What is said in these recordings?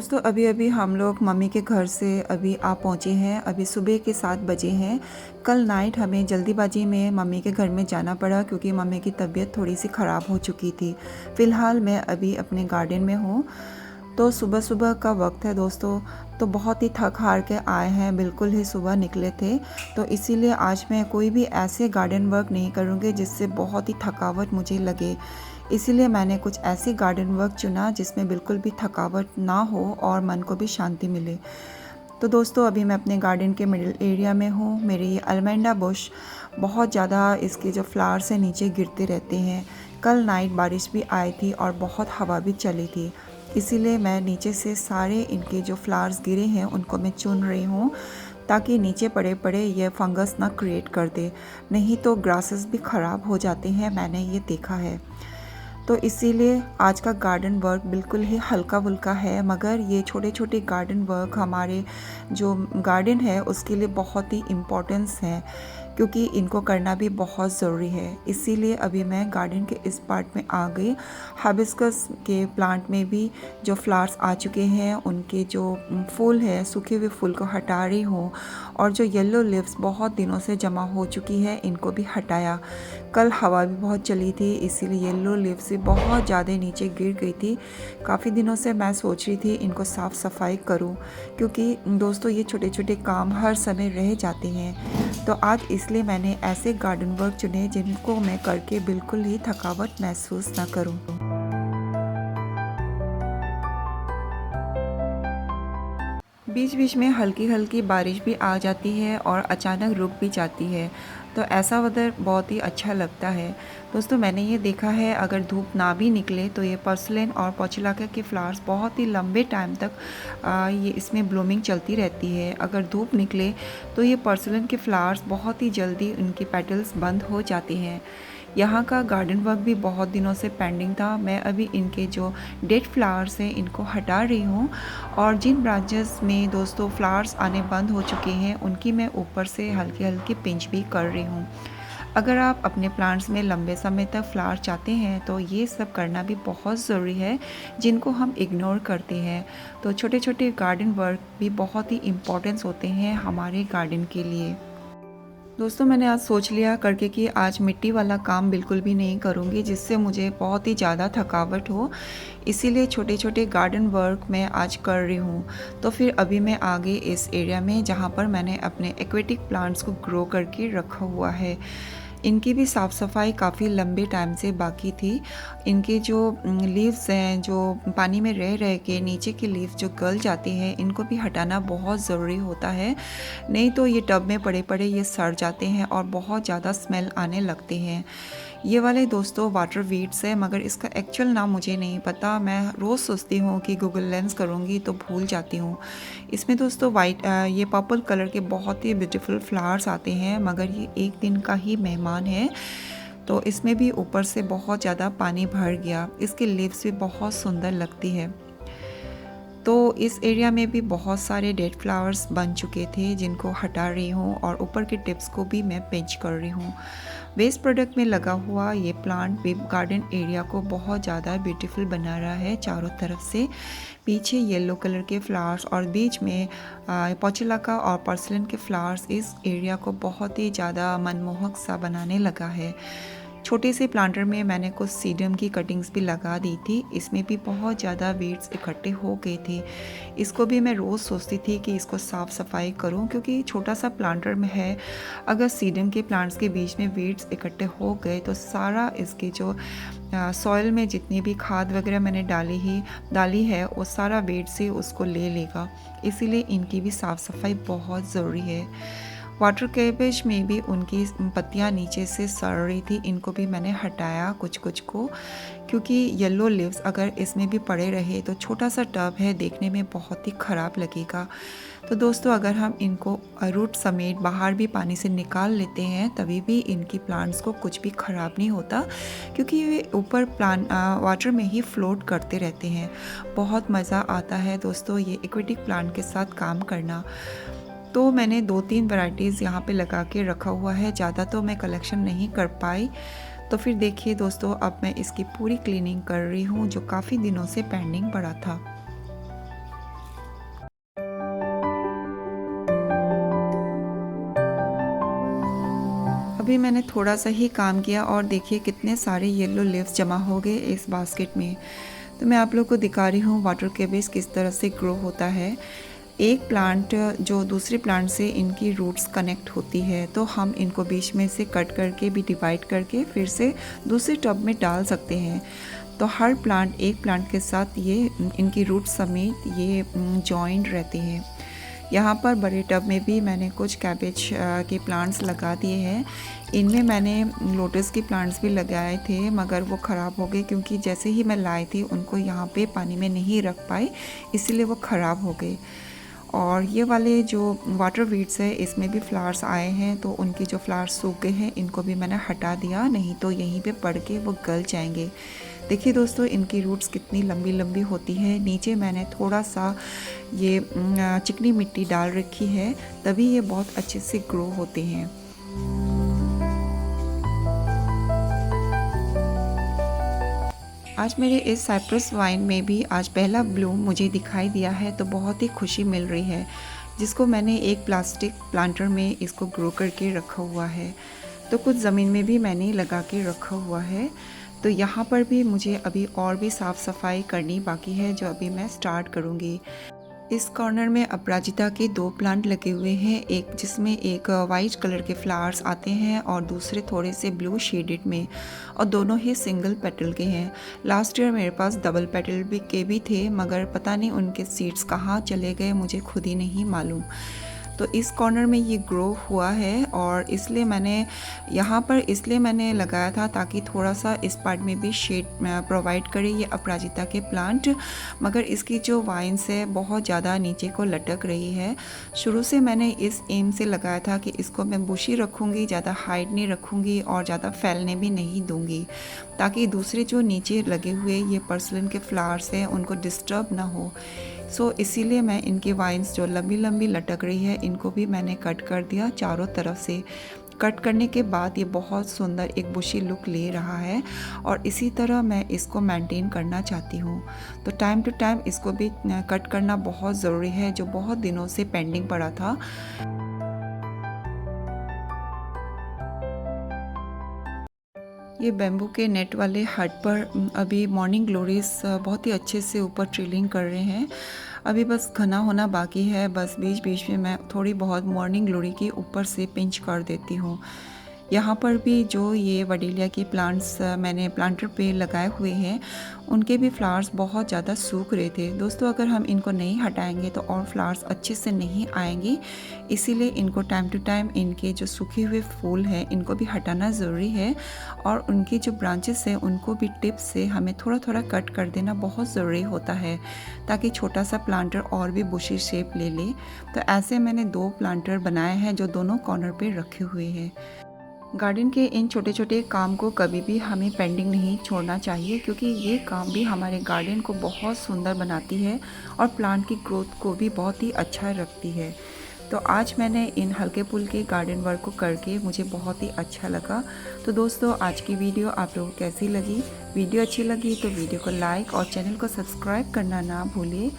दोस्तों अभी-अभी हम लोग मम्मी के घर से अभी आ पहुँचे हैं। अभी सुबह के 7 बजे हैं। कल नाइट हमें जल्दीबाजी में मम्मी के घर में जाना पड़ा क्योंकि मम्मी की तबीयत थोड़ी-सी ख़राब हो चुकी थी। फ़िलहाल मैं अभी अपने गार्डन में हूँ। तो सुबह-सुबह का वक़्त है दोस्तों, तो बहुत ही थक-हार के आए हैं, बिल्कुल ही सुबह निकले थे। तो इसीलिए आज मैं कोई भी ऐसे गार्डन वर्क नहीं करूँगी जिससे बहुत ही थकावट मुझे लगे। इसीलिए मैंने कुछ ऐसी गार्डन वर्क चुना जिसमें बिल्कुल भी थकावट ना हो और मन को भी शांति मिले। तो दोस्तों अभी मैं अपने गार्डन के मिडिल एरिया में हूँ। मेरे ये अल्मेंडा बुश बहुत ज़्यादा इसके जो फ्लावर्स हैं नीचे गिरते रहते हैं। कल नाइट बारिश भी आई थी और बहुत हवा भी चली थी। इसीलिए मैं नीचे से सारे इनके जो फ्लावर्स गिरे हैं उनको मैं चुन रही हूँ ताकि नीचे पड़े ये फंगस ना क्रिएट कर दे। नहीं तो ग्रासेस भी ख़राब हो जाते हैं, मैंने ये देखा है। तो इसीलिए आज का गार्डन वर्क बिल्कुल ही हल्का-फुल्का है, मगर ये छोटे-छोटे गार्डन वर्क हमारे जो गार्डन है उसके लिए बहुत ही इम्पोर्टेंस है, क्योंकि इनको करना भी बहुत ज़रूरी है। इसीलिए अभी मैं गार्डन के इस पार्ट में आ गई। हिबिस्कस के प्लांट में भी जो फ्लावर्स आ चुके हैं उनके जो फूल है, सूखे हुए फूल को हटा रही हूँ और जो येलो लीव्स बहुत दिनों से जमा हो चुकी है इनको भी हटाया। कल हवा भी बहुत चली थी, इसीलिए येलो लीव्स भी बहुत ज़्यादा नीचे गिर गई थी। काफ़ी दिनों से मैं सोच रही थी इनको साफ़ सफाई करूं, क्योंकि दोस्तों ये छोटे-छोटे काम हर समय रह जाते हैं। तो आज इसलिए मैंने ऐसे गार्डन वर्क चुने जिनको मैं करके बिल्कुल ही थकावट महसूस ना करूं। बीच-बीच में हल्की-हल्की बारिश भी आ जाती है और अचानक रुक भी जाती है, तो ऐसा वेदर बहुत ही अच्छा लगता है। दोस्तों मैंने ये देखा है अगर धूप ना भी निकले तो ये पर्सिलेन और पोर्चुलाका के फ्लावर्स बहुत ही लंबे टाइम तक ये इसमें ब्लूमिंग चलती रहती है। अगर धूप निकले तो ये पर्सिलेन के फ्लावर्स बहुत ही जल्दी उनके पेटल्स बंद हो जाते हैं। यहाँ का गार्डन वर्क भी बहुत दिनों से पेंडिंग था। मैं अभी इनके जो डेड फ्लावर्स हैं इनको हटा रही हूँ और जिन ब्रांचेस में दोस्तों फ्लावर्स आने बंद हो चुके हैं उनकी मैं ऊपर से हल्के-हल्के पिंच भी कर रही हूँ। अगर आप अपने प्लांट्स में लंबे समय तक फ्लावर चाहते हैं तो ये सब करना भी बहुत ज़रूरी है, जिनको हम इग्नोर करते हैं। तो छोटे-छोटे गार्डन वर्क भी बहुत ही इम्पोर्टेंस होते हैं हमारे गार्डन के लिए। दोस्तों मैंने आज सोच लिया करके कि आज मिट्टी वाला काम बिल्कुल भी नहीं करूँगी जिससे मुझे बहुत ही ज़्यादा थकावट हो, इसीलिए छोटे-छोटे गार्डन वर्क मैं आज कर रही हूँ। तो फिर अभी मैं आ गई इस एरिया में जहाँ पर मैंने अपने एक्वेटिक प्लांट्स को ग्रो करके रखा हुआ है। इनकी भी साफ़ सफाई काफ़ी लंबे टाइम से बाकी थी। इनके जो लीव्स हैं जो पानी में रह के नीचे के लीव्स जो गल जाते हैं इनको भी हटाना बहुत ज़रूरी होता है, नहीं तो ये टब में पड़े-पड़े ये सड़ जाते हैं और बहुत ज़्यादा स्मेल आने लगते हैं। ये वाले दोस्तों वाटर वीड्स है, मगर इसका एक्चुअल नाम मुझे नहीं पता। मैं रोज़ सोचती हूँ कि गूगल लेंस करूँगी तो भूल जाती हूँ। इसमें दोस्तों ये पर्पल कलर के बहुत ही ब्यूटीफुल फ्लावर्स आते हैं, मगर ये एक दिन का ही मेहमान है। तो इसमें भी ऊपर से बहुत ज़्यादा पानी भर गया। इसकी लीव्स भी बहुत सुंदर लगती है। तो इस एरिया में भी बहुत सारे डेड फ्लावर्स बन चुके थे जिनको हटा रही हूँ और ऊपर के टिप्स को भी मैं पिंच कर रही हूँ। वेस्ट प्रोडक्ट में लगा हुआ ये प्लांट भी गार्डन एरिया को बहुत ज़्यादा ब्यूटीफुल बना रहा है चारों तरफ से। पीछे येलो कलर के फ्लावर्स और बीच में पोर्चुलाका और पर्सिलेन के फ्लावर्स इस एरिया को बहुत ही ज़्यादा मनमोहक सा बनाने लगा है। छोटे से प्लांटर में मैंने कुछ सीडम की कटिंग्स भी लगा दी थी। इसमें भी बहुत ज़्यादा वीड्स इकट्ठे हो गए थे। इसको भी मैं रोज़ सोचती थी कि इसको साफ़ सफाई करूं, क्योंकि छोटा सा प्लांटर में है। अगर सीडम के प्लांट्स के बीच में वीड्स इकट्ठे हो गए तो सारा इसके जो सॉइल में जितनी भी खाद वगैरह मैंने डाली है वो सारा वेट से उसको ले लेगा। इसीलिए इनकी भी साफ़ सफाई बहुत ज़रूरी है। वाटर कैबेज में भी उनकी पत्तियां नीचे से सड़ रही थी, इनको भी मैंने हटाया कुछ को, क्योंकि येलो लीव्स अगर इसमें भी पड़े रहे तो छोटा सा टब है, देखने में बहुत ही ख़राब लगेगा। तो दोस्तों अगर हम इनको रूट समेत बाहर भी पानी से निकाल लेते हैं तभी भी इनकी प्लांट्स को कुछ भी ख़राब नहीं होता, क्योंकि ये ऊपर वाटर में ही फ्लोट करते रहते हैं। बहुत मज़ा आता है दोस्तों ये एक्वेटिक प्लांट के साथ काम करना। तो मैंने 2-3 वैरायटीज़ यहाँ पे लगा के रखा हुआ है, ज़्यादा तो मैं कलेक्शन नहीं कर पाई। तो फिर देखिए दोस्तों अब मैं इसकी पूरी क्लीनिंग कर रही हूँ जो काफ़ी दिनों से पेंडिंग पड़ा था। अभी मैंने थोड़ा सा ही काम किया और देखिए कितने सारे येलो लीव्स जमा हो गए इस बास्केट में। तो मैं आप लोग को दिखा रही हूँ वाटर कैबेज किस तरह से ग्रो होता है। एक प्लांट जो दूसरे प्लांट से इनकी रूट्स कनेक्ट होती है, तो हम इनको बीच में से कट करके भी डिवाइड करके फिर से दूसरे टब में डाल सकते हैं। तो हर प्लांट एक प्लांट के साथ ये इनकी रूट समेत ये जॉइंट रहती हैं। यहाँ पर बड़े टब में भी मैंने कुछ कैबेज के प्लांट्स लगा दिए हैं। इनमें मैंने लोटस के प्लांट्स भी लगाए थे, मगर वो ख़राब हो गए क्योंकि जैसे ही मैं लाई थी उनको यहाँ पे पानी में नहीं रख पाई, इसलिए वो ख़राब हो गए। और ये वाले जो वाटर वीड्स है इसमें भी फ्लावर्स आए हैं, तो उनके जो फ्लावर्स सूख गए हैं इनको भी मैंने हटा दिया, नहीं तो यहीं पे पड़ के वो गल जाएंगे। देखिए दोस्तों, इनकी रूट्स कितनी लंबी लंबी होती है। नीचे मैंने थोड़ा सा ये चिकनी मिट्टी डाल रखी है, तभी ये बहुत अच्छे से ग्रो होते हैं। आज मेरे इस साइप्रस वाइन में भी आज पहला ब्लूम मुझे दिखाई दिया है, तो बहुत ही खुशी मिल रही है, जिसको मैंने एक प्लास्टिक प्लांटर में इसको ग्रो करके रखा हुआ है। तो कुछ ज़मीन में भी मैंने लगा के रखा हुआ है। तो यहाँ पर भी मुझे अभी और भी साफ़ सफाई करनी बाकी है, जो अभी मैं स्टार्ट करूँगी। इस कॉर्नर में अपराजिता के 2 प्लांट लगे हुए हैं, एक जिसमें एक वाइट कलर के फ्लावर्स आते हैं और दूसरे थोड़े से ब्लू शेडेड में, और दोनों ही सिंगल पेटल के हैं। लास्ट ईयर मेरे पास डबल पेटल भी थे, मगर पता नहीं उनके सीड्स कहाँ चले गए, मुझे खुद ही नहीं मालूम। तो इस कॉर्नर में ये ग्रो हुआ है, और इसलिए मैंने यहाँ पर इसलिए मैंने लगाया था ताकि थोड़ा सा इस पार्ट में भी शेड प्रोवाइड करे ये अपराजिता के प्लांट। मगर इसकी जो वाइन्स है बहुत ज़्यादा नीचे को लटक रही है। शुरू से मैंने इस एम से लगाया था कि इसको मैं बुशी रखूँगी, ज़्यादा हाइट नहीं रखूँगी और ज़्यादा फैलने भी नहीं दूँगी, ताकि दूसरे जो नीचे लगे हुए ये पर्सलन के फ्लावर्स हैं उनको डिस्टर्ब ना हो। इसीलिए मैं इनकी वाइन्स जो लंबी लंबी लटक रही है इनको भी मैंने कट कर दिया चारों तरफ से। कट करने के बाद ये बहुत सुंदर एक बुशी लुक ले रहा है, और इसी तरह मैं इसको मेंटेन करना चाहती हूँ। तो टाइम टू टाइम इसको भी कट करना बहुत ज़रूरी है, जो बहुत दिनों से पेंडिंग पड़ा था। ये बैम्बू के नेट वाले हट पर अभी मॉर्निंग ग्लोरीज बहुत ही अच्छे से ऊपर ट्रिलिंग कर रहे हैं। अभी बस घना होना बाकी है, बस बीच बीच में मैं थोड़ी बहुत मॉर्निंग ग्लोरी के ऊपर से पिंच कर देती हूँ। यहाँ पर भी जो ये वडीलिया के प्लांट्स मैंने प्लांटर पे लगाए हुए हैं, उनके भी फ्लावर्स बहुत ज़्यादा सूख रहे थे। दोस्तों, अगर हम इनको नहीं हटाएंगे तो और फ्लावर्स अच्छे से नहीं आएंगे, इसीलिए इनको टाइम टू टाइम इनके जो सूखे हुए फूल हैं इनको भी हटाना ज़रूरी है, और उनकी जो ब्रांचेस हैं उनको भी टिप से हमें थोड़ा थोड़ा कट कर देना बहुत ज़रूरी होता है, ताकि छोटा सा प्लांटर और भी बुशी शेप ले ले। तो ऐसे मैंने 2 प्लांटर बनाए हैं जो दोनों कॉर्नर पे रखे हुए हैं। गार्डन के इन छोटे छोटे काम को कभी भी हमें पेंडिंग नहीं छोड़ना चाहिए, क्योंकि ये काम भी हमारे गार्डन को बहुत सुंदर बनाती है और प्लांट की ग्रोथ को भी बहुत ही अच्छा रखती है। तो आज मैंने इन हल्के फुल्के गार्डन वर्क को करके मुझे बहुत ही अच्छा लगा। तो दोस्तों, आज की वीडियो आप लोगों को कैसी लगी? वीडियो अच्छी लगी तो वीडियो को लाइक और चैनल को सब्सक्राइब करना ना भूलिए।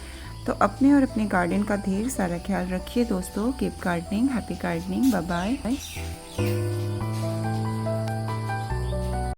तो अपने और अपने गार्डन का ढेर सारा ख्याल रखिए दोस्तों। Keep gardening, happy gardening, bye bye.